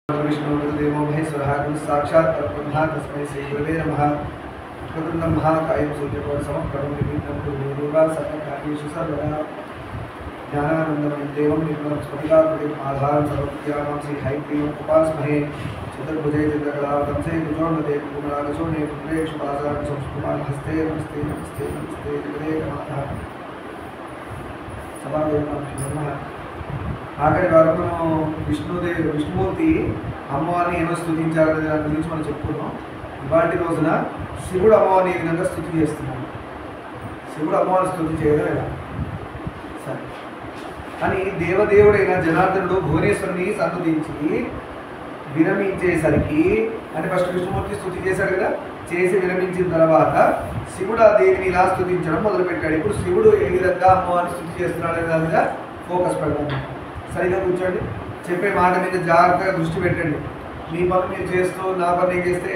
विष्णुदेवो महेश्वरः साक्षात् परब्रह्म तस्मै श्रीगुरवे नमः। वक्रतुण्डं महाकायं सूर्यकोटिसमप्रभं निर्विघ्नं कुरु मे देव सर्वकार्येषु सर्वदा। ज्ञानानन्दमयं देवं निर्मलं स्फटिकाकृतिम् आधारं सर्वविद्यानां श्रीहयग्रीवम् उपास्महे। चतुर्भुजे चन्द्रकलावतंसे कुजोन्नते पुनरागशोणे पुण्ड्रेषु पासान् संस्कृतान् हस्ते नमस्ते नमस्ते नमस्ते जगदे मातः सभादेवतां नमः। ఆఖరి వారంలో విష్ణుమూర్తి అమ్మవారిని ఏమో స్తుతించారు దాని గురించి మనం చెప్పుకున్నాం. ఇవాటి రోజున శివుడు అమ్మవారిని ఏ విధంగా స్తుతి చేస్తున్నాడు, శివుడు అమ్మవారిని స్తుతి చేయడం ఎలా సరే అని దేవదేవుడైన జనార్దనుడు భువనేశ్వరుని సన్నుతించి విరమించేసరికి అంటే ఫస్ట్ విష్ణుమూర్తి స్తుతి చేశాడు కదా, చేసి విరమించిన తర్వాత శివుడు ఆ దేవిని ఇలా స్తుతించడం మొదలుపెట్టాడు. ఇప్పుడు శివుడు ఏ విధంగా అమ్మవారిని స్తుతి చేస్తున్నాడు అనే దాని మీద ఫోకస్ పెడతాం. సరిగా కూర్చోండి, చెప్పే మాట మీద జాగ్రత్తగా దృష్టి పెట్టండి. మీ పని మీరు చేస్తూ నా పని నేను చేస్తే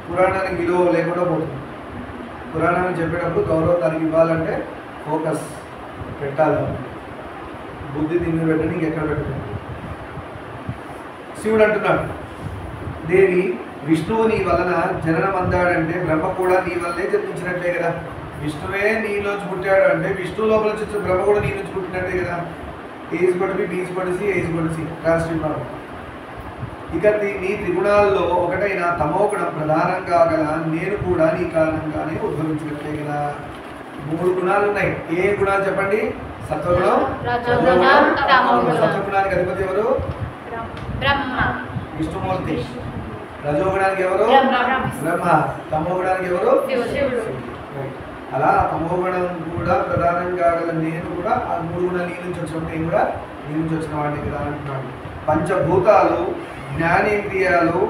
పురాణానికి విలువ లేకుండా పోతుంది. పురాణాన్ని చెప్పేటప్పుడు గౌరవం దానికి ఇవ్వాలంటే ఫోకస్ పెట్టాలి, బుద్ధి దీన్ని పెట్టండి, ఇంకెక్కడ పెట్టండి. శివుడు అంటున్నాడు, దేవి విష్ణువు నీ వలన జననం అందాడంటే బ్రహ్మ కూడా నీ వల్లే జన్మించినట్లే కదా. విష్ణువే నీలోంచి పుట్టాడు అంటే విష్ణువు లోపల నుంచి వచ్చిన బ్రహ్మ కూడా నీ నుంచి పుట్టినట్టే కదా. ఏజ్ కొడిపి బీజ్ కొడిసి ఏజ్ కొడిసి రాష్ట్రీయ ఇక నీ త్రిగుణాల్లో ఒకటైన తమోగుణం ప్రధానంగా గల నేను కూడా నీ కారణంగానే ఉద్భవించినట్లే కదా. 3 గుణాలు ఉన్నాయి. ఏ గుణాలు చెప్పండి? సత్వగుణం, సత్వగుణానికి అధిపతి ఎవరు? విష్ణుమూర్తి. రజోగుణానికి ఎవరు? బ్రహ్మ. తమోగుణానికి ఎవరు? అలా తమోగుణం కూడా ప్రధానంగా గల నేను కూడా ఆ 3 గుణాలు నీ నుంచి వచ్చిన నేను కూడా నీ నుంచి వచ్చిన వాడిని కదా అంటున్నాడు. పంచభూతాలు, జ్ఞానేంద్రియాలు,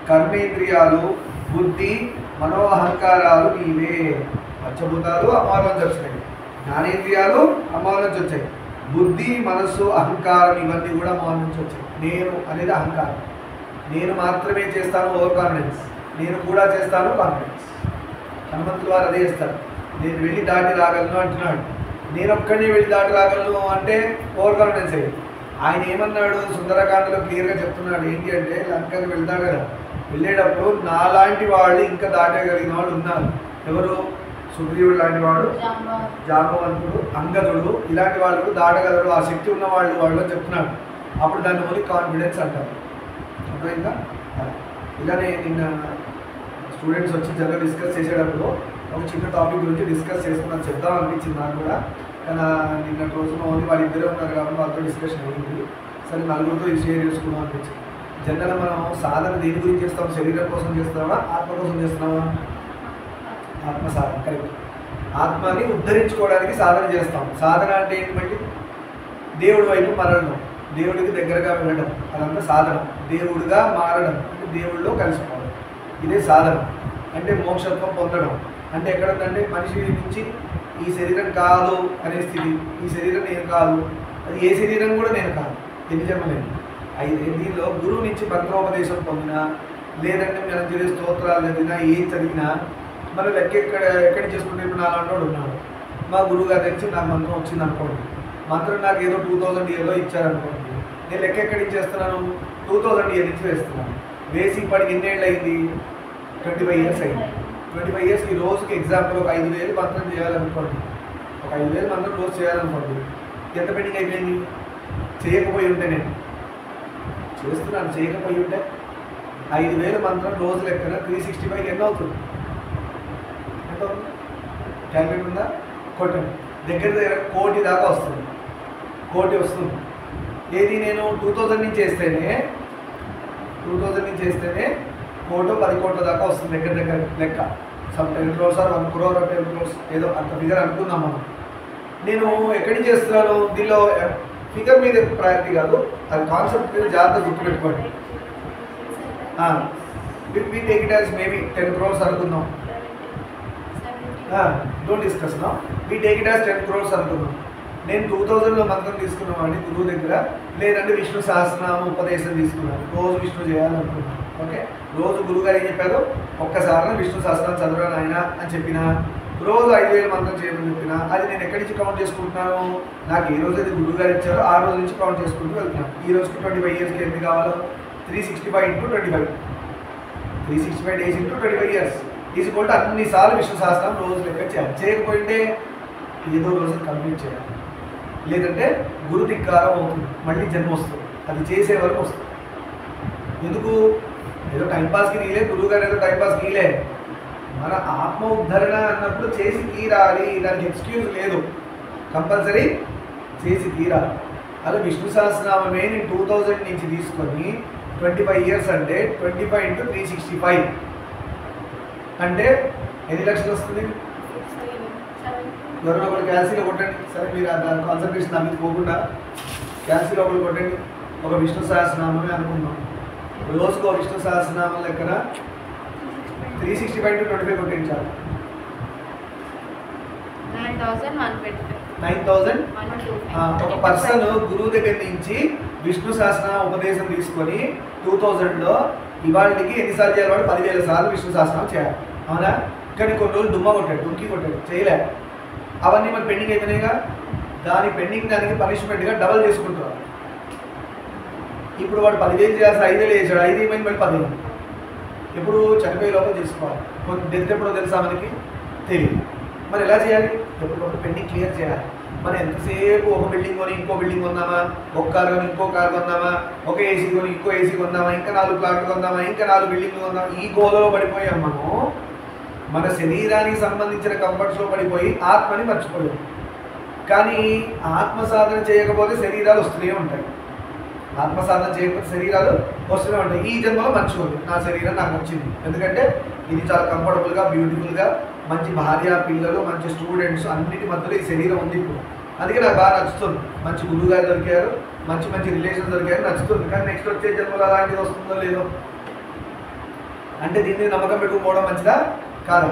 కర్మేంద్రియాలు, బుద్ధి, మనోహంకారాలు నీవే. పంచభూతాలు అమ్మవారి నుంచి వచ్చినాయి, జ్ఞానేంద్రియాలు అమ్మవారి నుంచి వచ్చాయి, బుద్ధి, మనస్సు, అహంకారం ఇవన్నీ కూడా అమ్మవారి నుంచి వచ్చాయి. నేను అనేది అహంకారం. నేను మాత్రమే చేస్తాను ఓవర్ కాన్ఫిడెన్స్, నేను కూడా చేస్తాను కాన్ఫిడెన్స్. హనుమంతుడు వారు అదే చేస్తారు. నేను వెళ్ళి దాటి రాగలను అంటున్నాడు. నేను ఒక్కడిని వెళ్ళి దాటి రాగలను అంటే ఓవర్ కాన్ఫిడెన్స్ అయ్యి. ఆయన ఏమన్నాడు సుందరకాండలో క్లియర్గా చెప్తున్నాడు. ఏంటి అంటే లంకకి వెళ్తాడు కదా, వెళ్ళేటప్పుడు నాలాంటి వాళ్ళు ఇంకా దాటగలిగిన వాళ్ళు ఉన్నారు. ఎవరు? సుగ్రీవుడు లాంటి వాడు, జాంబవంతుడు, అంగదుడు, ఇలాంటి వాళ్ళు దాటగలరు, ఆ శక్తి ఉన్న వాళ్ళు చెప్తున్నాడు. అప్పుడు దాన్ని ఓన్లీ కాన్ఫిడెన్స్ అంటారు. అర్థమైందా? ఇలానే నిన్న స్టూడెంట్స్ వచ్చి జనరల్ డిస్కస్ చేసేటప్పుడు ఒక చిన్న టాపిక్ గురించి డిస్కస్ చేసుకున్నాను, చెప్దాం అనిపించింది నాకు కూడా. కానీ నిన్న రోజున ఓన్లీ వాళ్ళిద్దరే ఉన్నారు కాబట్టి వాళ్ళతో డిస్కషన్ అయింది. సరే నలుగురితో ఇది షేర్ చేసుకున్నాం అనిపించింది. జనరల్గా మనం సాధన దేని గురించి చేస్తాం? శరీరం కోసం చేస్తున్నామా, ఆత్మ కోసం చేస్తున్నామా? ఆత్మ సాధన. కరెక్ట్. ఆత్మని ఉద్ధరించుకోవడానికి సాధన చేస్తాం. సాధన అంటే ఏంటి? దేవుడి వైపు మరడం, దేవుడికి దగ్గరగా వెళ్ళడం, అదంతా సాధన. దేవుడిగా మారడం అంటే దేవుడిలో కలిసిపోవడం, ఇదే సాధన. అంటే మోక్షత్వం పొందడం అంటే ఎక్కడంటే మనిషి నుంచి ఈ శరీరం కాదు అనే స్థితి. ఈ శరీరం నేను కాదు, అది ఏ శరీరం కూడా నేను కాదు, ఎన్ని జన్మలేదు. దీనిలో గురువు నుంచి మంత్రోపదేశం పొందినా, లేదంటే మనం చేసే స్తోత్రాలు చదివినా, ఏం చదివినా మనం ఎక్కడి చేసుకుంటే ఇప్పుడు నాలాంటి వాడు ఉన్నాడు. మా గురువు గారి నుంచి నాకు మంత్రం వచ్చింది అనుకోండి, మంత్రం నాకు ఏదో 2000 ఇయర్లో ఇచ్చారనుకోండి, నేను ఎక్కడి నుంచి చేస్తున్నాను? 2000 ఇయర్ నుంచి వేస్తున్నాను. వేసి ఇప్పటికి ఎన్నేళ్ళు అయింది? 25 ఇయర్స్ అయింది. 25 ఇయర్స్కి రోజుకి ఎగ్జాంపుల్ ఒక 5000 మంత్రం చేయాలనుకోండి, ఒక 5000 మంత్రం రోజు చేయాలనుకోండి, ఎంత పెండింగ్ అయిపోయింది? చేయకపోయి ఉంటే నేను చేస్తున్నాను, చేయకపోయి ఉంటే 5000 మంత్రం రోజు లెక్కన 365 ఎన్ని అవుతుంది? ఎంత అవుతుంది? క్యాల్కులేట్ ఉందా? కొట్టండి. దగ్గర 1 కోటి దాకా వస్తుంది. 1 కోటి వస్తుంది. ఏది నేను 2000 నుంచి చేస్తేనే 1 కోటి 10 కోట్ల దాకా వస్తుంది. దగ్గర లెక్క some 10 crores or 1 crore or 10 crores ఏదో అంత ఫిగర్ అనుకుందాం మనం. నేను ఎక్కడి నుంచి చేస్తున్నాను? దీనిలో ఫిగర్ మీద ప్రయారిటీ కాదు, అది కాన్సెప్ట్ మీద జాగ్రత్తగా గుర్తుపెట్టుకోండి. We take it as maybe 10 crores అనుకుందాం. Don't discuss now. We take it as 10 crores అనుకుందాం. నేను 2000లో మంత్రం తీసుకున్నామండి గురువు దగ్గర, లేదంటే విష్ణు సహస్రనామ ఉపదేశం తీసుకున్నాను, రోజు విష్ణు చేయాలనుకున్నాను. ఓకే, రోజు గురువుగారు ఏం చెప్పారు? ఒక్కసారి విష్ణు సహస్రనామం చదవడం ఆయన అని చెప్పిన, రోజు 5000 మంత్రం చేయమని చెప్పిన, అది నేను ఎక్కడి నుంచి కౌంట్ చేసుకుంటున్నాను? నాకు ఏ రోజు అయితే గురువుగారు ఇచ్చారో ఆ రోజు నుంచి కౌంట్ చేసుకుంటూ వెళ్తున్నాను. ఈ రోజుకి 25 ఇయర్స్కి ఎన్ని కావాలో 365 into 25. 365 days into 25 years is equal to అన్నిసార్లు విష్ణు సహస్రనామం రోజు లెక్క చేయాలి. చేయకపోయింటే ఏదో రోజు కంప్లీట్ చేయాలి, లేదంటే గురు ధిక్కారం అవుతుంది, మళ్ళీ జన్మ వస్తుంది. అది చేసే వరకు వస్తుంది. ఎందుకు ఏదో టైంపాస్కి నీలే, గురువు గారు ఏదో టైంపాస్కి నీలే. మన ఆత్మ ఉద్ధరణ అన్నప్పుడు చేసి తీరాలి, దానికి ఎక్స్క్యూజ్ లేదు, కంపల్సరీ చేసి తీరాలి. అలా విష్ణు సహస్రనామమే నేను 2000 నుంచి తీసుకొని 25 years అంటే 25 into 365 అంటే ఎన్ని లక్షలు వస్తుంది? ఎవరైనా ఒకటి క్యాల్సీలో కొట్టండి. సరే మీరు దాని కాన్సన్ట్రేషన్ దాని మీద పోకుండా క్యాల్సీలో ఒకటి కొట్టండి. ఒక విష్ణు సహస్రనామమే అనుకుందాం. రోజుకు విష్ణు సహస్రనామం లెక్కన 365 into 25 కొట్టించాలి. 9,000. ఒక పర్సన్ గురువు దగ్గర నుంచి విష్ణు సహస్రనామ ఉపదేశం తీసుకొని 2000లో ఇవాళకి ఎన్నిసార్లు చేయాలి? వాడు 10,000 సార్లు విష్ణు సహస్రనామం చేయాలి. అవునా? కానీ కొన్ని రోజులు దుమ్మ కొట్టాడు, డుంకి కొట్టాడు, చేయలే. అవన్నీ మన పెండింగ్ అయిపోయినాయిగా. దాని పెండింగ్ దానికి పనిష్మెంట్గా డబల్ చేసుకుంటున్నాడు. ఇప్పుడు వాడు 10,000 చేయాల్సిన 5,000 చేశాడు, 5 ఏమైంది మళ్ళీ 10,000. ఎప్పుడు చనిపోయే లోపల చేసుకోవాలి. కొంచెం డెత్ ఎప్పుడో తెలుసా మనకి? తెలియదు. మరి ఎలా చేయాలి? ఎప్పటికప్పుడు పెండింగ్ క్లియర్ చేయాలి. మనం ఎంతసేపు ఒక బిల్డింగ్ కొని ఇంకో బిల్డింగ్ కొందామా, ఒక కారు కొని ఇంకో కారు కొందామా, ఒక ఏసీ కొని ఇంకో ఏసీ కొందామా, ఇంకా 4 ప్లాట్లు కొందామా, ఇంకా 4 బిల్డింగ్లు కొందామా, ఈ గోలలో పడిపోయాం మనం. మన శరీరానికి సంబంధించిన కంఫర్ట్స్లో పడిపోయి ఆత్మని మర్చిపోయాం. కానీ ఆత్మ సాధన చేయకపోతే శరీరాలు వస్తూనే ఉంటాయి. ఆత్మ సాధన చేయకపోతే శరీరాలు వస్తూనే ఉంటాయి. ఈ జన్మలో మంచిగా నా శరీరం నాకు నచ్చింది, ఎందుకంటే ఇది చాలా కంఫర్టబుల్గా, బ్యూటిఫుల్గా, మంచి భార్య, పిల్లలు, మంచి స్టూడెంట్స్ అన్నిటి మధ్యలో ఈ శరీరం ఉంది ఇప్పుడు. అందుకే నాకు బాగా నచ్చుతుంది. మంచి గురువు గారు దొరికారు, మంచి రిలేషన్స్ దొరికారు, నచ్చుతుంది. కానీ నెక్స్ట్ వచ్చే జన్మలో అలాంటిది వస్తుందో లేదో అంటే దీని మీద నమ్మకం పెట్టుకోవడం మంచిదా కాదా?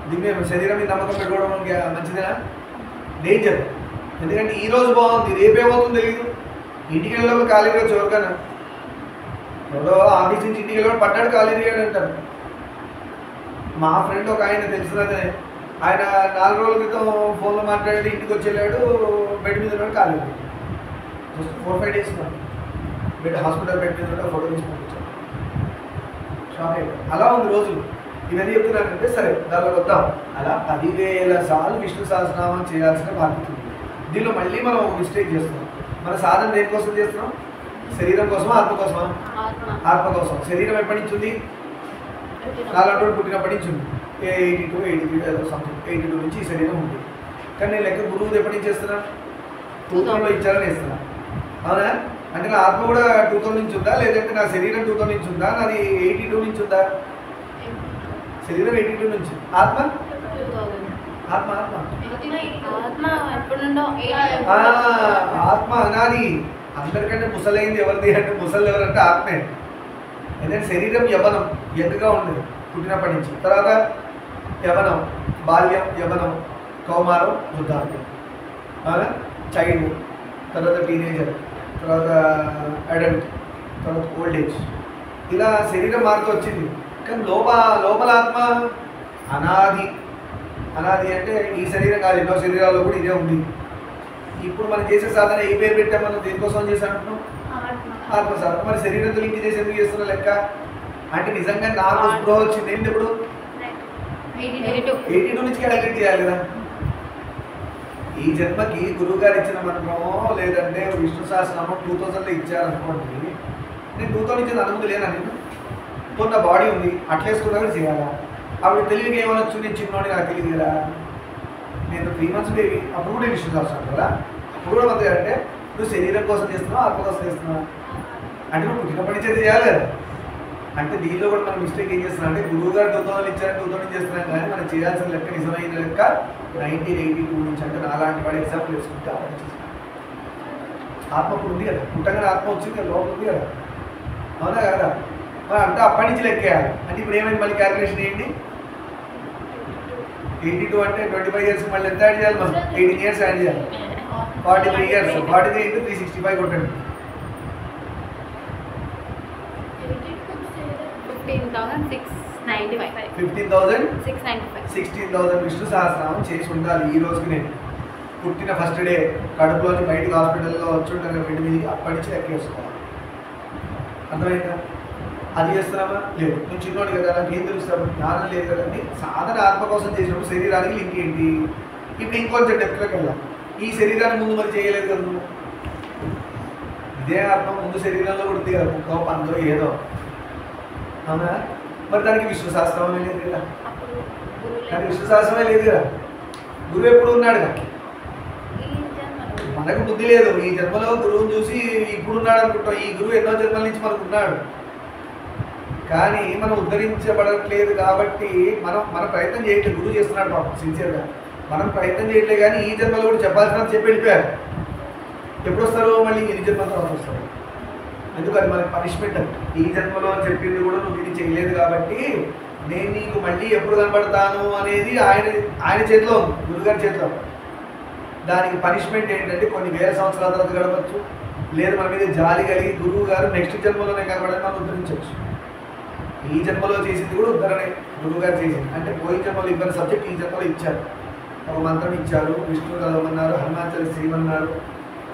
దీని మీద శరీరం మీద నమ్మకం పెట్టుకోవడం మంచిదేనా? డేంజర్. ఎందుకంటే ఈరోజు బాగుంది, రేపేమవుతుందో తెలియదు. ఇంటికి వెళ్ళినప్పుడు ఖాళీగా చూడగానే ఎవరో ఆఫీస్ నుంచి ఇంటికి వెళ్ళినప్పుడు పడ్డాడు ఖాళీ అంటారు. మా ఫ్రెండ్ ఒక ఆయన తెలిసినదే, ఆయన 4 రోజుల క్రితం ఫోన్లో మాట్లాడి ఇంటికి వచ్చి వెళ్ళాడు, బెడ్ మీద ఉన్నాడు, ఖాళీ just 4-5 days bed, hospital bed మీద ఉంటే ఫోటో తీసి పంపించాడు. షాక్ అయిపోయాడు. అలా ఉంది రోజులు. ఇవన్నీ చెప్తున్నానంటే సరే దానిలో వద్దాం. అలా 10,000 సార్లు విష్ణు సహస్రనామం చేయాల్సిన బాధ్యత ఉంది. దీనిలో మళ్ళీ మనం మిస్టేక్ చేస్తున్నాం. మన సాధన దేనికోసం చేస్తున్నాం? శరీరం కోసమా, ఆత్మ కోసమా? ఆత్మ కోసం. శరీరం ఎప్పటి నుంచి ఉంది? 4 పుట్టినప్పటి నుంచి ఉంది. 82, 83 ఏదో సంథింగ్, 82 నుంచి ఈ శరీరం ఉంది. కానీ నేను లెక్క గురువుది ఎప్పటి నుంచి చేస్తున్నా? 2000లో ఇచ్చారని వేస్తున్నా. అవునా? అంటే నా ఆత్మ కూడా 2000 నుంచి ఉందా, లేదంటే నా శరీరం 2000 నుంచి ఉందా, నాది 82 నుంచి ఉందా? శరీరం 82 నుంచి, ఆత్మ ఆత్మ ఆత్మ ఆత్మ అనాది. అందరికంటే ముసలైంది ఎవరిది అంటే ముసలి ఎవరంటే ఆత్మే. ఎందుకంటే శరీరం యవ్వనం, ఎగ్గుగా ఉండేది పుట్టినప్పటి నుంచి. తర్వాత యవ్వనం, బాల్యం, యవ్వనం, కౌమారం, వృద్ధాప్యం, అవునా? చైల్డ్, తర్వాత టీనేజర్, తర్వాత అడల్ట్, తర్వాత ఓల్డ్ ఏజ్. ఇలా శరీరం మారుతూ వచ్చింది. కానీ లోపల ఆత్మ అనాది. అనాది అంటే ఈ శరీరం కాదు, ఎన్నో శరీరాల్లో కూడా ఇదే ఉంది. ఇప్పుడు మనం చేసే సాధన ఏ పేరు పెట్టాం? మనం దేనికోసం చేసామంటున్నాం? ఆత్మ సాధన. మరి శరీరంతో లింక్ చేసి ఎందుకు చేస్తున్నా లెక్క? అంటే నిజంగా నాకు స్పృహ వచ్చింది ఏంటి? ఇప్పుడు 82 నుంచి క్యాలిక్యులేట్ చేయాలి కదా. ఈ జన్మకి గురువు గారు ఇచ్చిన మంత్రమో లేదంటే విష్ణు సహస్రనామం 2000లో ఇచ్చారనుకోండి, నేను 2000 ఇచ్చిన అనుమతి లేనా? నేను కొంత బాడీ ఉంది, అట్లేసుకున్నా కూడా చేయాలా? అప్పుడు తెలివికి ఏమనొచ్చు? నేను చిన్నోడి, నాకు తెలియదు కదా. నేను 3 months బేబీ, అప్పుడు కూడా విష్ణు సహస్రనామం కదా. అప్పుడు కూడా మంత్రి అంటే నువ్వు శరీరం కోసం చేస్తున్నావు, ఆత్మ కోసం చేస్తున్నావు అంటే నువ్వు పుట్టినప్పటి నుంచి అయితే చేయాలి కదా. అంటే దీనిలో కూడా మనం మిస్టేక్ ఏం చేస్తున్నాం అంటే గురువు గారు 2000 ఇచ్చారని 2000 చేస్తున్నాం, కానీ మనం చేయాల్సిన లెక్క, నిజమైన లెక్క 1982 నుంచి. అంటే నాలాంటి వాడు ఎగ్జాంపుల్ వేసుకుంటే ఆత్మ ఇప్పుడు ఉంది కదా, పుట్టగానే ఆత్మ వచ్చింది కదా, లోపల ఉంది కదా, అవునా కదా? మరి అంటే అప్పటి నుంచి లెక్కేయాలి. అంటే ఇప్పుడు ఏమైంది? మళ్ళీ క్యాల్కులేషన్ ఏంటి? 82 అంటే 25 years మళ్ళీ ఎంత యాడ్ చేయాలి? మనం 18 years యాడ్ చేయాలి. 43 years. 43 into 365 కొట్టండి. 16,000 విష్ణు సహస్రనామం చేసి ఉండాలి ఈ రోజుకి. నేను పుట్టిన ఫస్ట్ డే కడుపులోని బయటకు హాస్పిటల్లో వచ్చి ఉంటాను 8 అప్పటి నుంచి లెక్కేసుకోవాలి. అర్థమైందా? అది చేస్తున్నామా? లేదు. నువ్వు చిన్నోడు కదా, నాకు ఏం తెలుస్తావు, జ్ఞానం లేదు కదా అని సాధన ఆత్మ కోసం చేసినప్పుడు శరీరానికి లింక్ ఏంటి? ఇప్పుడు ఇంకొంచెం డెప్త్లోకి వెళ్దాం. ఈ శరీరాన్ని ముందు మరి చేయలేదు కదా నువ్వు. ఇదే ఆత్మ ముందు శరీరంలో ఉంటుంది కదా, ముక్కో పందో ఏదో, అవునా? మరి దానికి విశ్వశాస్త్రమే లేదు కదా, దానికి విశ్వశాస్త్రమే లేదు కదా. గురువు ఎప్పుడు ఉన్నాడు కదా, మనకు బుద్ధి లేదు. ఈ జన్మలో గురువుని చూసి ఇప్పుడున్నాడు అనుకుంటాం. ఈ గురువు ఎన్నో జన్మల నుంచి మనకు ఉన్నాడు, కానీ మనం ఉద్ధరించబడట్లేదు. కాబట్టి మన ప్రయత్నం చేయట్లేదు. గురువు చేస్తున్నాడు పాపం సిన్సియర్గా, మనం ప్రయత్నం చేయట్లేదు. కానీ ఈ జన్మలో కూడా చెప్పాల్సిన చెప్పి వెళ్ళిపోయారు. ఎప్పుడు వస్తారు? మళ్ళీ ఎన్ని జన్మల తర్వాత వస్తారు. ఎందుకని మనకి పనిష్మెంట్. ఈ జన్మలో చెప్పింది కూడా నువ్వు ఇది చేయలేదు కాబట్టి నేను నీకు మళ్ళీ ఎప్పుడు కనబడతాను అనేది ఆయన చేతిలో ఉంది, గురుగారి చేతిలో. దానికి పనిష్మెంట్ ఏంటంటే కొన్ని వేల సంవత్సరాల తర్వాత గడవచ్చు, లేదు మన మీద జాలి కలిగి గురువు గారు నెక్స్ట్ జన్మలోనే కనబడని మనం ఉద్ధరించవచ్చు. ఈ జన్మలో చేసింది కూడా ఉద్ధరణే, గురువు గారు చేసింది. అంటే పోయిన జన్మలో ఇవ్వని సబ్జెక్ట్ ఈ జన్మలో ఇచ్చారు. ఒక మంత్రం ఇచ్చారు, విష్ణు చదవమన్నారు, హనుమాన్ శ్రీమన్నారు.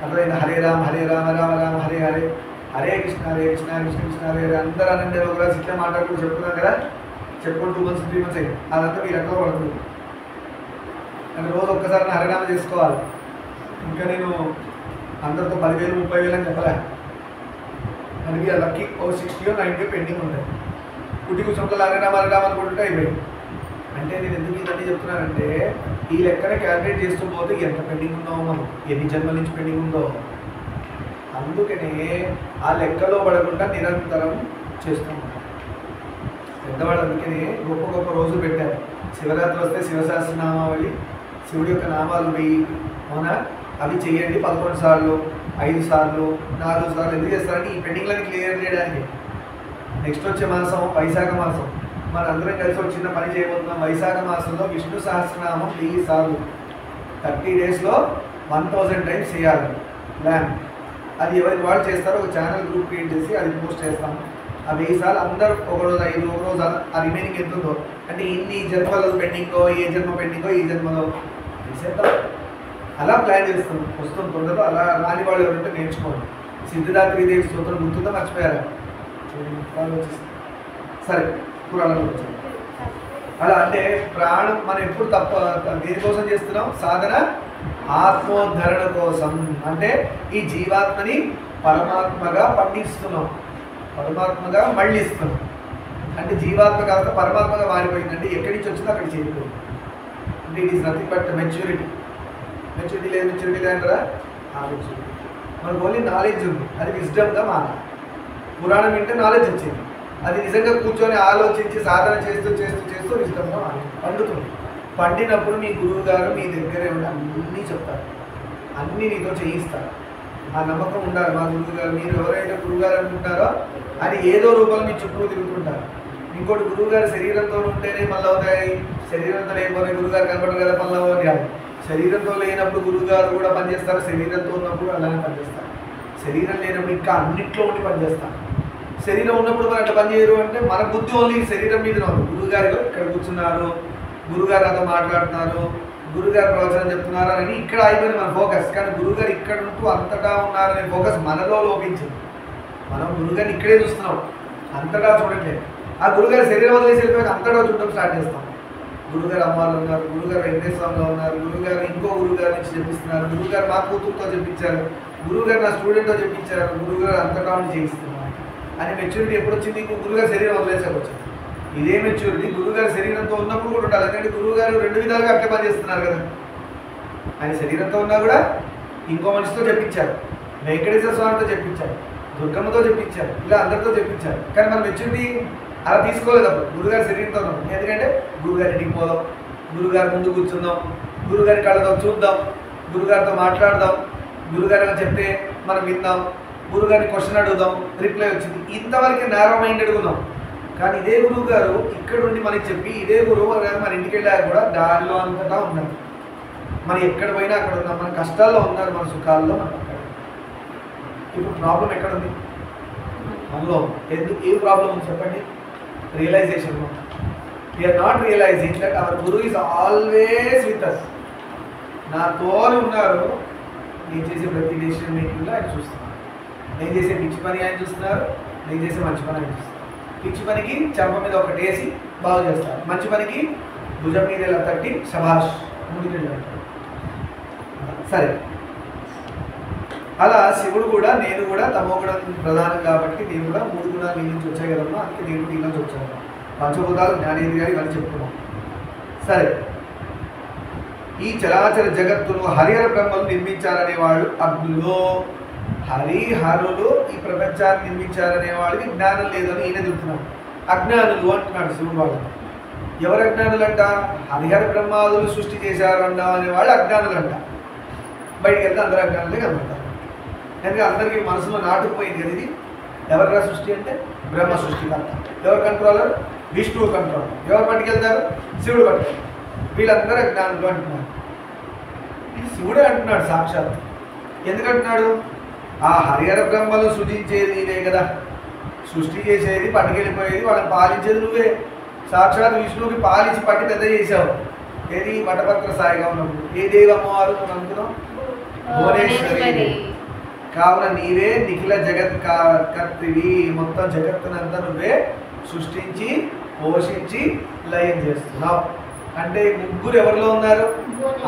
అర్థమైన హరే రామ రామ రామ హరే హరే, హరే కృష్ణ కృష్ణ కృష్ణ హరే హరే. అందరూ అనండి ఒకరోజు ఇట్లా మాట్లాడుతూ చెప్పుకున్నాం కదా, చెప్పుకొని 2 months 3 months అయ్యి అదంతా మీరు ఎక్కడ పడుతుంది. అంటే రోజు ఒక్కసారి హరినామ చేసుకోవాలి. ఇంకా నేను అందరితో 10,000 30,000 అని చెప్పలే. మనకి లక్కీ ఓ 60 or 90 పెండింగ్ ఉంటాయి. కుట్టి కూర్చొని హరినామ అనుకుంటుంటే అయిపోయింది. అంటే నేను ఎందుకు ఇవన్నీ చెప్తున్నానంటే ఈ లెక్కన క్యాలిక్యులేట్ చేస్తూ పోతే ఎంత పెండింగ్ ఉందో, మనం ఎన్ని జన్మల నుంచి పెండింగ్ ఉందో. అందుకనే ఆ లెక్కలో పడకుండా నిరంతరం చేస్తాం. పెద్దవాళ్ళు అందుకని గొప్ప గొప్ప రోజులు పెట్టారు. శివరాత్రి వస్తే శివసహస్రనామావళి, శివుడి యొక్క నామాలు 1000, అవునా? అవి చేయండి 11 సార్లు, 5 సార్లు, 4 సార్లు. ఎందుకు చేస్తారంటే ఈ పెండింగ్లను క్లియర్ చేయడానికి. నెక్స్ట్ వచ్చే మాసం వైశాఖ మాసం, మనందరం కలిసి ఒక చిన్న పని చేయబోతున్నాం. వైశాఖ మాసంలో విష్ణు సహస్రనామం 1000 సార్లు 30 daysలో 1000 times చేయాలి ప్లాన్. అది ఎవరికి వాళ్ళు చేస్తారో ఒక ఛానల్ గ్రూప్ క్రియేట్ చేసి అది పోస్ట్ చేస్తాము. ఆ 1000 సార్లు అందరూ ఒకరోజు 5, ఒకరోజు ఆ రిమైనింగ్ ఎంత ఉందో, అంటే ఇన్ని జన్మలో పెండింగో, ఏ జన్మ పెండింగో ఈ జన్మలో చేద్దాం. అలా ప్లాన్ చేస్తాం. వస్తుంది తొందరలో. అలా రాని వాళ్ళు ఎవరంటే నేర్చుకోండి. సిద్ధిదాత్రీదేవి స్తోత్రం గుర్తుందా, మర్చిపోయారా? సరే, పురాణంలో వచ్చాం. అలా అంటే ప్రాణం మనం ఎప్పుడు దేనికోసం చేస్తున్నాం? సాధన ఆత్మోద్ధరణ కోసం. అంటే ఈ జీవాత్మని పరమాత్మగా పండిస్తున్నాం, పరమాత్మగా మళ్ళిస్తున్నాం. అంటే జీవాత్మ కాస్త పరమాత్మగా మారిపోయిందంటే ఎక్కడి నుంచి వచ్చిందో అక్కడ చేరిపోయింది. అంటే it is nothing but maturity. Maturity లేదు, మెచ్యూరిటీ లేదంటారా? నాలెడ్జ్. మనకు ఓన్లీ నాలెడ్జ్ ఉంది, అది విజ్డమ్గా మారాలి. పురాణం వింటే నాలెడ్జ్ వచ్చింది, అది నిజంగా కూర్చొని ఆలోచించి సాధన చేస్తూ చేస్తూ చేస్తూ విజ్డమ్గా పండుతుంది. పండినప్పుడు మీ గురువు గారు మీ దగ్గరే ఉండి అన్నీ చెప్తారు, అన్నీ నీతో చేయిస్తారు. ఆ నమ్మకం ఉండాలి. మా గురువు గారు, మీరు ఎవరైతే గురువు గారు అనుకుంటారో అది ఏదో రూపంలో మీ చుట్టూ తిరుగుతుంటారు. ఇంకోటి, గురువు గారు శరీరంతో ఉంటేనే మళ్ళీ అవుతాయి, శరీరంతో లేకపోతే గురువు గారు కనపడరు కదా మళ్ళీ అవ్వని కాదు. శరీరంతో లేనప్పుడు గురువు గారు కూడా పనిచేస్తారు, శరీరంతో ఉన్నప్పుడు అలానే పనిచేస్తారు. శరీరం లేనప్పుడు ఇంకా అన్నింటిలో ఉండి పనిచేస్తారు. శరీరం ఉన్నప్పుడు మరి అట్లా పనిచేయరు అంటే మన బుద్ధి ఓన్లీ శరీరం మీద ఉంది. గురువుగారు ఇక్కడ కూర్చున్నారు, గురువుగారు నాతో మాట్లాడుతున్నారు, గురువుగారు ప్రవచనం చెప్తున్నారు అని ఇక్కడ అయిపోయింది మన ఫోకస్. కానీ గురువుగారు ఇక్కడ ఉంటూ అంతటా ఉన్నారనే ఫోకస్ మనలో లోపించింది. మనం గురువుగారిని ఇక్కడే చూస్తున్నాం, అంతటా చూడట్లేదు. ఆ గురువుగారు శరీరం వదిలేసి వెళ్ళిపోయాక అంతటా చూడటం స్టార్ట్ చేస్తాం. గురువుగారు అమ్మవాళ్ళు ఉన్నారు, గురువుగారు వెంకటేశ్వరంలో ఉన్నారు, గురువుగారు ఇంకో గురువుగారి నుంచి చెప్పిస్తున్నారు, గురువుగారు మా కూతురుతో చెప్పించారు, గురువుగారు నా స్టూడెంట్తో చెప్పించారు, గురువుగారు అంతటా ఉండి చేయిస్తున్నారు అని మెచ్యూరిటీ ఎప్పుడు వచ్చింది? గురువుగారు శరీరం వదిలేసాక వచ్చింది. ఇదే మెచ్యూరిటీ గురువుగారు శరీరంతో ఉన్నప్పుడు కూడా ఉండాలి. ఎందుకంటే గురువుగారు 2 విధాలుగా అట్టే పనిచేస్తున్నారు కదా. ఆయన శరీరంతో ఉన్నా కూడా ఇంకో మనిషితో చెప్పించారు, వెంకటేశ్వర స్వామితో చెప్పించారు, దుర్గమ్మతో చెప్పించారు, ఇలా అందరితో చెప్పించారు. కానీ మన మెచ్యూరిటీ అలా తీసుకోలేదు అప్పుడు గురుగారి శరీరంతో ఉన్నాం. ఎందుకంటే గురుగారి ఇంటికి పోదాం, గురుగారి ముందు కూర్చుందాం, గురుగారి కళ్ళతో చూద్దాం, గురుగారితో మాట్లాడదాం, గురుగారు చెప్తే మనం విందాం, గురుగారిని క్వశ్చన్ అడుగుదాం, రిప్లై వచ్చింది. ఇంతవరకు నేరో మైండెడ్గా ఉన్నాం. కానీ ఇదే గురువు గారు ఇక్కడ ఉండి మనకి చెప్పి, ఇదే గురువు గారు మన ఇంటికి వెళ్ళాక కూడా దారిలో అంతటా ఉన్నారు. మనం ఎక్కడ పోయినా అక్కడ ఉన్నాం. మన కష్టాల్లో ఉన్నారు, మన సుఖాల్లో మనం అక్కడ. ఇప్పుడు ప్రాబ్లం ఎక్కడుంది? మనలో. ఎందుకు ఏ ప్రాబ్లం ఉంది చెప్పండి? Realization. We're not realizing that our guru is always with us. నాతోనే ఉన్నారు. నేను చేసే ప్రతి డెసిషన్ మేకింగ్లో ఆయన చూస్తున్నారు, నేను చేసే పిచ్చి పని ఆయన చూస్తున్నారు, నేను చేసే మంచి పని ఆయన చేస్తాను. పిచ్చి పనికి చెంప మీద ఒకటి వేసి బాగు చేస్తారు, మంచి పనికి భుజం మీద ఇలా తట్టి శభాష్ ముందుకెళ్ళి అంటారు. సరే, అలా శివుడు కూడా నేను కూడా తమోగుణం ప్రధానం కాబట్టి నేను కూడా 3 గుణాలు నీ నుంచి వచ్చాయి కదమ్మా, అందుకే నేను నీ నుంచి వచ్చాను. పంచభూతాలు జ్ఞానేంద్రియాలు ఇవన్నీ చెప్పుకున్నాం. సరే, ఈ చరాచర జగత్తును హరిహర బ్రహ్మలు నిర్మించారనేవాడు అగ్నులో, హరిహరులు ఈ ప్రపంచాన్ని నిర్మించారనేవాడికి జ్ఞానం లేదని ఈయన చెప్తున్నాడు. అజ్ఞానులు అంటున్నాడు శివుడు వాళ్ళు. ఎవరు అజ్ఞానులంట? హరిహర బ్రహ్మాదులు సృష్టి చేశారు అంట అనేవాళ్ళు అజ్ఞానులంట. బయటికి వెళ్తే అందరూ అజ్ఞానులే కనబడతారు. ఎందుకంటే అందరికీ మనసులో నాటుకుపోయింది కదా ఇది. ఎవరిగా సృష్టి అంటే బ్రహ్మ సృష్టికర్త. ఎవరు కంట్రోలర్? విష్ణువు కంట్రోలర్. ఎవరు పట్టుకెళ్తారు? శివుడు పట్టుకెళ్తారు. వీళ్ళందరూ అజ్ఞానులు అంటున్నారు. ఇది శివుడే అంటున్నాడు సాక్షాత్. ఎందుకంటున్నాడు? ఆ హరిహర బ్రహ్మలు సృజించేది నీవే కదా, సృష్టి చేసేది పట్టుకెళ్ళిపోయేది వాళ్ళని పాలించేది నువ్వే. సాక్షాత్ విష్ణువుకి పాలించి పట్టి పెద్ద చేసావు. ఏది వటపత్ర సాయిగా ఉన్నప్పుడు. ఏ దేవి అమ్మవారు మనం అనుకున్నాం? భువనేశ్వరి. కావున నీవే నిఖిల జగత్ కర్త్రివి. మొత్తం జగత్తునంతా నువ్వే సృష్టించి పోషించి లయం చేస్తున్నావు. అంటే ముగ్గురు ఎవరిలో ఉన్నారు?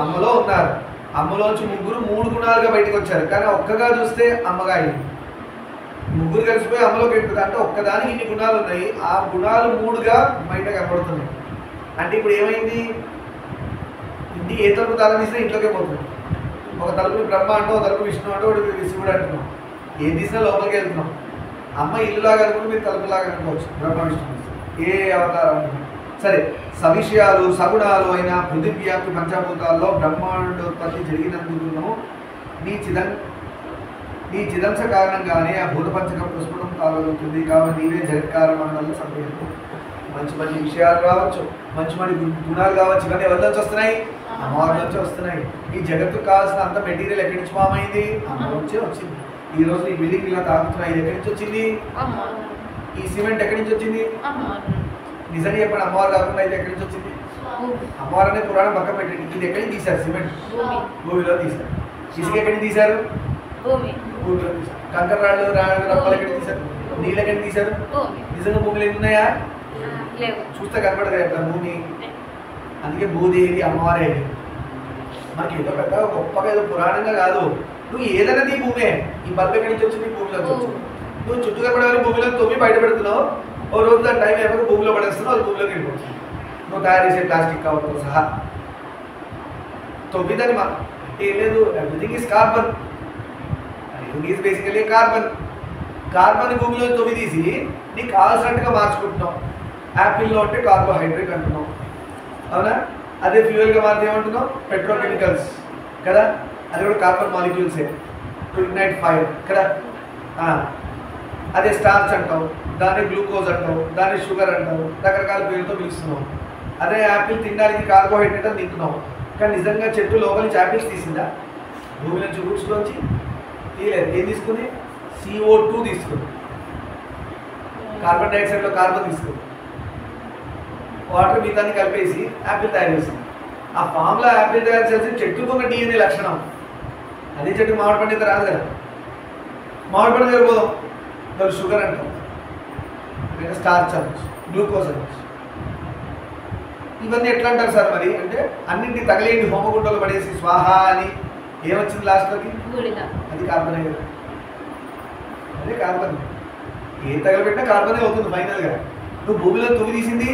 అమ్మలో ఉన్నారు. అమ్మలోంచి ముగ్గురు 3 గుణాలుగా బయటకు వచ్చారు. కానీ ఒక్కగా చూస్తే అమ్మగా అయింది. ముగ్గురు కలిసిపోయి అమ్మలోకి వెళ్తుంది. అంటే ఒక్కదానికి ఇన్ని గుణాలు ఉన్నాయి. ఆ గుణాలు 3గా బయట కనబడుతున్నాయి. అంటే ఇప్పుడు ఏమైంది? ఇంటి ఏ తలుపు తాళం తీసినా ఇంట్లోకే పోతుంది. ఒక తలుపు బ్రహ్మ అంటూ, ఒక తలుపు విష్ణు అంటూ, ఒకటి శివుడు అంటున్నాం. ఏం తీసినా లోపలికి వెళ్తున్నాం. అమ్మ ఇల్లులాగా అనుకుంటే మీరు తలుపులాగా అనుకోవచ్చు. బ్రహ్మ విష్ణు ఏ అవతారం అంటున్నాం. సరే, సవిషయాలు సగుణాలు అయిన పృథివ్యాప్తి పంచభూతాల్లో బ్రహ్మాండోత్పత్తి జరిగినందుకు నీ చిదంశ కారణంగానే ఆ భూత పంచకం ప్రస్ఫుటం కాగలుగుతుంది. కాబట్టి నీవే జగత్కారణాలలో సంప్రదింపు. మంచి మంచి విషయాలు కావచ్చు, మంచి మంచి గుణాలు కావచ్చు, ఇవన్నీ ఎవరి నుంచి వస్తున్నాయి? అమ్మవారి నుంచి వస్తున్నాయి. ఈ జగత్తుకు కావాల్సిన అంత మెటీరియల్ ఎక్కడి నుంచి ఫామ్ అయింది? అమ్మ నుంచే వచ్చింది. ఈ రోజు ఈ బిల్డింగ్ ఇలా తాగుతున్నాయి, ఇది ఎక్కడి నుంచి వచ్చింది? ఈ సిమెంట్ ఎక్కడి నుంచి వచ్చింది? నిజంగా చెప్పండి, అమ్మవారు కాకుండా అయితే ఎక్కడి నుంచి వచ్చింది? అమ్మవారు అనే పురాణం పక్కన పెట్టండి. ఇది ఎక్కడి నుంచి తీశారు? సిమెంట్ భూమిలో తీశారు. ఇసుక ఎక్కడి నుంచి తీశారు? భూమిలో తీశారు. కంకర రాళ్ళు రప్పలు ఎక్కడి తీశారు? నీళ్ళు ఎక్కడి తీశారు? నిజంగా భూమిలో ఎన్ని ఉన్నాయా? చూస్తే కనపడదు కదా భూమి. అందుకే భూదేవి అమ్మవారే. మనకి ఏదో పెద్ద గొప్పగా ఏదో పురాణంగా కాదు. నువ్వు ఏదైనా నీ భూమే. ఈ బల్బ్ ఎక్కడి నుంచి వచ్చింది? భూమిలోకి వచ్చింది. నువ్వు చుట్టూ కనపడేవాళ్ళు భూమిలో తొమ్మి బయట పెడుతున్నావు. ఓ రోజు దాని టైం అయిపోయి భూమిలో పడేస్తున్నావు, అది భూమిలోకి వెళ్ళిపోతుంది. నువ్వు తయారు చేసే ప్లాస్టిక్ కవర్తో సహా తొమ్మిదని ఏం లేదు. Everything is carbon. Everything is basically carbon. Carbon భూమిలో 9 తీసి నీకు కావాల్సినట్టుగా మార్చుకుంటున్నావు. యాపిల్లో అంటే కార్బోహైడ్రేట్ అంటున్నాం, అవునా? అదే ఫ్యూయల్గా మారితే ఏమంటున్నాం? పెట్రోకెమికల్స్ కదా, అది కూడా కార్బన్ మాలిక్యూల్సే. టు ఇగ్నైట్ ఫైర్ కదా. అదే స్టార్చ్ అంటావు, దాన్ని గ్లూకోజ్ అంటావు, దాన్ని షుగర్ అంటావు, రకరకాల పేరుతో పిలుస్తున్నావు. అదే యాపిల్ తినడానికి కార్బోహైడ్రేట్ అని తింటున్నాం. కానీ నిజంగా చెట్టు లోపల నుంచి యాపిల్స్ తీసిందా? భూమి నుంచి రూట్స్లోంచి తీయలేదు. ఏం తీసుకుంది? CO2 తీసుకుంది. కార్బన్ డైఆక్సైడ్లో కార్బన్ తీసుకుంది. వాటర్ మిగతాన్ని కలిపేసి యాపిల్ తయారు చేసింది. ఆ ఫామ్లో యాపిల్ తయారు చేసి చెట్టుకున్న DNA లక్షణం. అదే చెట్టు మామిడి పండు రాదు కదా. మామిడి పండు దగ్గర పోదాం, దాని షుగర్ అంటాం, లేదా స్టార్చ్ అనొచ్చు, గ్లూకోజ్ అనొచ్చు. ఇవన్నీ ఎట్లా అంటారు సార్ మరి అంటే? అన్నింటినీ తగలేండి హోమగుండలు పడేసి స్వాహ అని ఏమొచ్చింది లాస్ట్లోకి? అది కార్బనే కదా. అదే కార్బన్. ఏం తగలబెట్టినా కార్బనే అవుతుంది ఫైనల్గా. నువ్వు భూమిలో తుమ్మి తీసింది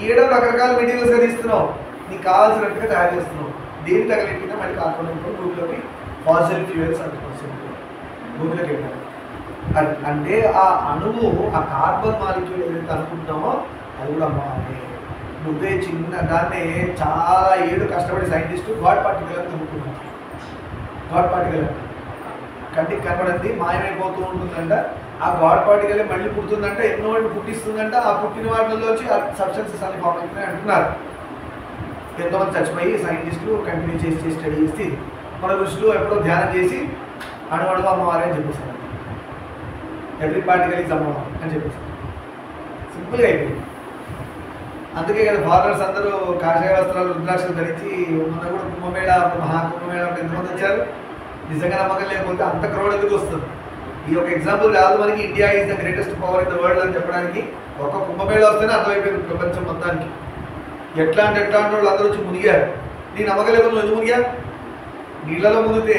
ఏడో రకరకాల మెటీరియల్స్గా తీస్తున్నావు, నీకు కావాల్సినట్టుగా తయారు చేస్తున్నావు. దేని తగలెట్టినా మళ్ళీ కార్బన్ ఉంటుంది. భూమిలోకి ఫాసిల్ ఫ్యూయల్స్ అంటే భూమిలోకి వెళ్ళాలి. అంటే ఆ అణువు, ఆ కార్బన్ మాలిక్యూల్ ఏదైతే అనుకుంటున్నామో అది కూడా అమ్మవారే. నువ్వే చిన్న దాన్నే చాలా ఏడు కష్టపడి సైంటిస్టు గాడ్ పార్టికల్ అని అనుకుంటున్నావు. గాడ్ పార్టికల్ కంటికి కనబడింది మాయమైపోతూ ఉంటుందంట. ఆ గాడ్ పార్టికల్ మళ్ళీ పుడుతుందంట, ఎన్నో వాటిని పుట్టిస్తుందంట. ఆ పుట్టిన వాటిలోంచి ఆ సబ్స్టెన్సెస్ అన్ని ఫామ్ అవుతున్నాయి అంటున్నారు. ఎంతోమంది చచ్చిపోయి సైంటిస్టులు కంటిన్యూ చేసి స్టడీ చేసి మన ఋషులు ఎప్పుడో ధ్యానం చేసి అణువణువు అమ్మవారే అని చెప్పేశారు. ఎవ్రీ పార్టికల్ ఈజ్ అమ్మవారు అని చెప్పేసి సింపుల్గా అయిపోయింది. అందుకే కదా ఫారినర్స్ అందరూ కాషాయ వస్త్రాలు రుద్రాక్షలు ధరించి మొన్న కూడా కుంభమేళ, మహాకుంభమేళ ఎంతమంది వచ్చారు. నిజంగా నమ్మకం లేకపోతే అంత క్రౌడ్ ఎందుకు వస్తుంది? ఈ ఒక ఎగ్జాంపుల్ కాదు మనకి India is the greatest power in the world అని చెప్పడానికి. ఒక కుంభమేళ వస్తేనే అర్థమైపోయింది ప్రపంచం మొత్తానికి. ఎట్లాంటి వాళ్ళు అందరూ వచ్చి మునిగారు. నీ నమ్మకలేదు, నువ్వు ఎందుకు మునిగా? నీళ్ళలో మునిగితే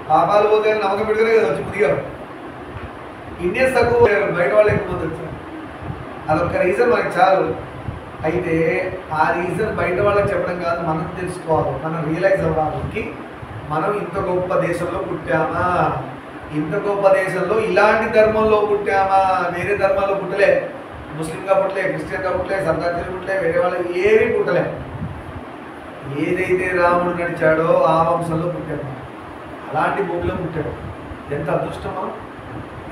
పాపాలు పోతాయని నమ్మకం పెట్టుకునే కదా వచ్చి మునిగారు. ఇండియన్స్ తక్కువ, బయట వాళ్ళు ఎక్కువ మంది వచ్చారు. అదొక రీజన్ మనకి చాలు. అయితే ఆ రీజన్ బయట వాళ్ళకి చెప్పడం కాదు, మనం తెలుసుకోవాలి, మనం రియలైజ్ అవ్వడానికి. మనం ఇంత గొప్ప దేశంలో పుట్టామా, ఇంత గొప్ప దేశంలో ఇలాంటి ధర్మంలో పుట్టామా, వేరే ధర్మాల్లో పుట్టలే. ముస్లింగా పుట్టలే, క్రిస్టియన్గా పుట్టలే, సంతాతిగా పుట్టలే, వేరే వాళ్ళు ఏమీ పుట్టలే. ఏదైతే రాముడు నడిచాడో ఆ వంశంలో పుట్టాడు. అలాంటి భూమిలో పుట్టాడు. ఎంత అదృష్టమా,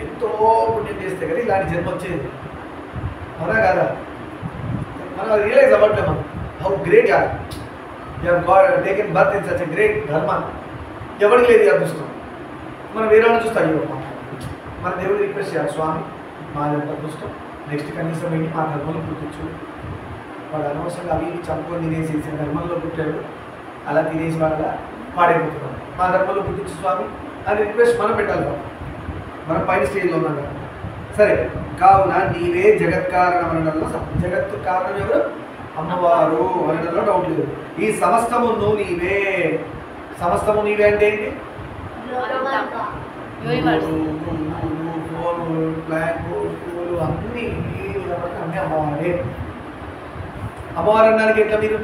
ఎంతో పుణ్యం చేస్తే కదా ఇలాంటి జన్మ వచ్చేది. అవునా కదా? మనం రియలైజ్ అవ్వట్లేదు మనం how great you have got taken birth in such a great ధర్మ. ఎవరికి లేదు అదృష్టం. మనం వేరే వాళ్ళని చూస్తే అయ్యో మన దేవుడు రిక్వెస్ట్ చేయాలి, స్వామి మా యొక్క అదృష్టం నెక్స్ట్ కనీసం ఏంటి మా ధర్మంలో పుట్టించు. వాడు అనవసరంగా అవి చంపుకొని తినేసేసి ధర్మంలో పుట్టాడు, అలా తినేసి వాళ్ళ పాడైపోతున్నాడు. మా ధర్మంలో పుట్టించు స్వామి అని రిక్వెస్ట్ మనం పెట్టాలి. మనం పైన స్టేజ్లో ఉన్నాం కదా. సరే, కావున నీవే జగత్కారణం అనడంలో జగత్తు కారణం ఎవరు? అమ్మవారు అనడంలో డౌట్ లేదు. ఈ సమస్తమును నీవే. సమస్తము నీవే అంటే ఏంటి? ఫోను, ప్లాంట్, పూలు అన్నీ అన్నీ అమ్మవారే. అమ్మవారు అనడానికి ఎట్లా మీరు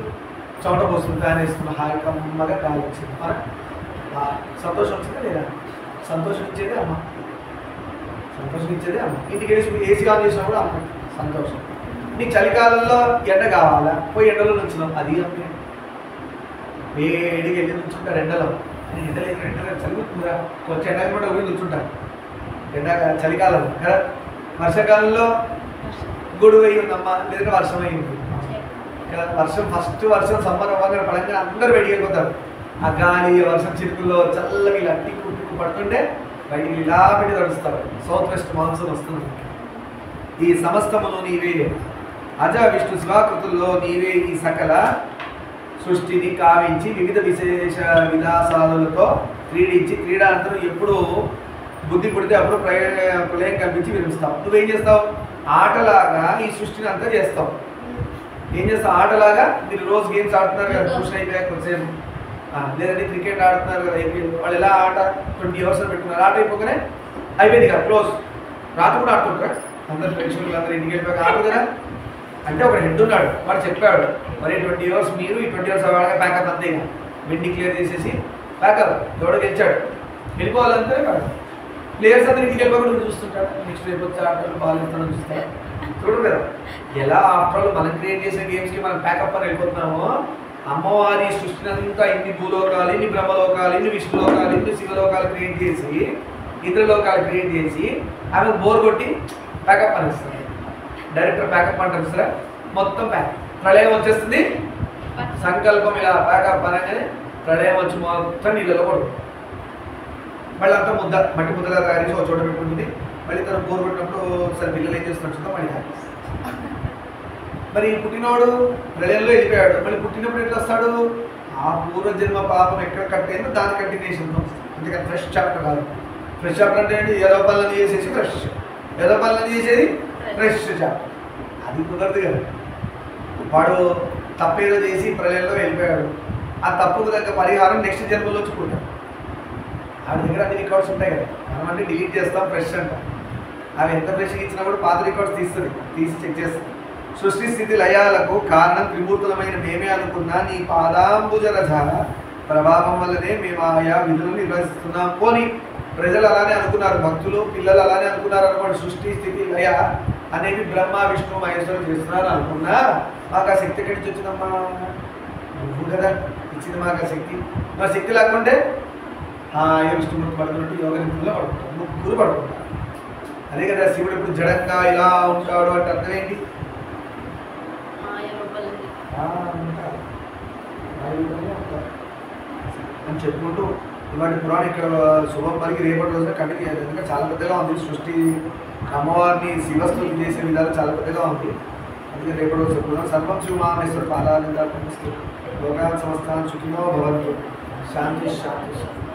చోట పోస్తుంది, ఫ్యాన్ వేస్తున్న హాయి కమ్మగా గాలి వచ్చింది, సంతోషం వచ్చిందా లేదా? సంతోషం ఇచ్చేది అమ్మ, సంతోషం ఇచ్చేది అమ్మ. ఇంటికి ఏసీ ఆన్ చేసినా కూడా అమ్మ సంతోషం. నీకు చలికాలంలో ఎండ కావాలా, పోయి ఎండలో నుంచున్నాం, అది అమ్మే. వేడికి వెళ్ళి నుంచుంటారు ఎండలో, ఎండలో ఎండలో చలిపోతుందిరా, కొంచెం ఎండకి కూడా పోయి నుంచుంటారు చలికాలంలో కదా. వర్షాకాలంలో గొడుగు అయ్యి ఉందమ్మా, లేదంటే వర్షం అయ్యి ఉంటుంది కదా. వర్షం ఫస్ట్ వర్షం సమ్మర్ అవ్వగానే పడంగా అందరూ బయటికి వెళ్ళిపోతారు. ఆ గాలి వర్షం చిరుకుల్లో చల్లగా ఇలా టిక్కు టిక్కు పడుతుంటే బయటికి ఇలా పెట్టి తడుస్తారు. సౌత్ వెస్ట్ మాన్సూన్ వస్తుంది. ఈ సమస్తమును నీవే. అజ విష్ణు శివాకృతుల్లో నీవే ఈ సకల సృష్టిని కావించి వివిధ విశేష విలాసాలతో క్రీడించి క్రీడానంతరం ఎప్పుడు బుద్ధి పుడితే అప్పుడు ప్రళయం కల్పించి విరమిస్తావు. నువ్వేం చేస్తావు? ఆటలాగా ఈ సృష్టిని అంతా చేస్తావు. ఏం చేస్తావు? ఆటలాగా మీరు రోజు గేమ్స్ ఆడుతున్నారు కదా, ట్యూషన్ అయిపోయాక కొంచెం, లేదంటే క్రికెట్ ఆడుతున్నారు కదా, అయిపోయింది. వాళ్ళు ఎలా ఆట 20 అవర్స్ పెట్టుకున్నారు, ఆట అయిపోగానే అయిపోయింది కదా క్లోజ్. రాత్రి కూడా ఆడుతుంటారు అందరు ఫ్రెండ్స్ అందరూ ఇంటికి వెళ్ళిపోయాక ఆడు కదా. అంటే ఒక హెడ్ ఉన్నాడు, వాడు చెప్పాడు మరి 20 అవర్స్ మీరు ఈ 20 అవర్స్ అవ్వగా ప్యాకప్ అంతే. ఇక విన్ డిక్లేర్ చేసేసి ప్యాకప్ ఎవడో గెలిచాడు, వెళ్ళిపోవాలంటే ప్లేయర్స్ అందరూ ఇంటికి వెళ్ళిపోకుండా చూస్తుంటాడు. నెక్స్ట్ రేపు వచ్చి ఆటలు బాల్ ఇస్తాను చూస్తాడు, చూడరు కదా. ఎలా ఆఫ్టర్ ఆల్ మనం క్రియేట్ చేసే గేమ్స్కి మనం ప్యాకప్ అని వెళ్ళిపోతున్నామో, అమ్మవారి సృష్టిని అంతా ఇన్ని భూలోకాలు, ఇన్ని బ్రహ్మలోకాలు, ఇన్ని విష్ణులోకాలు, ఇన్ని శివలోకాలు క్రియేట్ చేసి, ఇతర లోకాలు క్రియేట్ చేసి ఆమె బోర్ కొట్టి ప్యాకప్ అని ఇస్తారు. డైరెక్టర్ ప్యాకప్ అంటారు సార్, మొత్తం ప్యాకప్. ప్రళయం వచ్చేస్తుంది, సంకల్పం ఇలా ప్యాకప్ అనగానే ప్రళయం వచ్చి మొత్తం నీళ్ళలో పడుతుంది. మళ్ళీ అంతా ముద్ద మట్టి ముద్దగా తయారు చేసి ఒక చోట పెట్టుకుంటుంది. మళ్ళీ తను బోర్ కొట్టినప్పుడు ఒకసారి పిల్లలు ఏం చేస్తున్నారు చూద్దాం, మళ్ళీ మరి పుట్టినోడు ప్రళయంలో వెళ్ళిపోయాడు, మళ్ళీ పుట్టినప్పుడు ఎట్లా వస్తాడు? ఆ పూర్వజన్మ పాపం ఎక్కడ కట్టేందో దాని కంటిన్యూషన్. అందుకని ఫ్రెష్ చాప్టర్ కాదు. ఫ్రెష్ చాప్టర్ అంటే ఏంటి? ఏదో పనులను చేసేసి ఫ్రెష్, ఏదో పనులను చేసేది ఫ్రెష్ చాప్టర్. అది కుదరదు కదా. వాడు తప్పేదో చేసి ప్రళయంలో వెళ్ళిపోయాడు, ఆ తప్పుకు తగ్గ పరిహారం నెక్స్ట్ జన్మలో వచ్చుకుంటాడు. వాడి దగ్గర అన్ని రికార్డ్స్ ఉంటాయి కదా, మనం అంటే డిలీట్ చేస్తాం, ఫ్రెష్ అంటాం. అవి ఎంత ఫ్రెష్గా ఇచ్చినా కూడా పాత రికార్డ్స్ తీసి చెక్ చేస్తాం. సృష్టి స్థితి లయాలకు కారణం త్రిమూర్తులమైన మేమే అనుకున్నా నీ పాదాంబుజరజ ప్రభావం వల్లనే మేము ఆయా విధులను నిర్వహిస్తున్నాం. పోనీ ప్రజలు అలానే అనుకున్నారు, భక్తులు పిల్లలు అలానే అనుకున్నారు అనుకోండి. సృష్టి స్థితి లయ అనేవి బ్రహ్మ విష్ణు మహేశ్వరులు చేస్తున్నారు అనుకున్నా, మాకు ఆ శక్తి ఎక్కడి నుంచి వచ్చిందమ్మా? నువ్వు కదా ఇచ్చింది మాకు ఆ శక్తి. మా శక్తి లేకుంటే ఏ విష్ణుమూర్తి పడుతున్నట్టు యోగ నిపుణుల్లో పడుకుంటారు, ముగ్గురు పడుకుంటారు. అదే కదా శివుడు ఇప్పుడు జడంగా ఇలా ఉంటాడు అంటే అర్థం ఏంటి? అని చెప్పుకుంటూ ఇవాటి పురాణం ఇక్కడ శుభం పలికి రేపటి రోజున కంటిన్యూ అయ్యేది. ఎందుకంటే చాలా పెద్దగా ఉంది సృష్టి, అమ్మవారిని శివస్తులు చేసే విధాలు చాలా పెద్దగా ఉంది. అందుకే రేపటి రోజు చెప్పుకున్నాం. సర్వం శివమామేశ్వర పాదాలు లోకాన్ సమస్తాన్ సుఖినో భవంతు. శాంతి శాంతి శాంతి.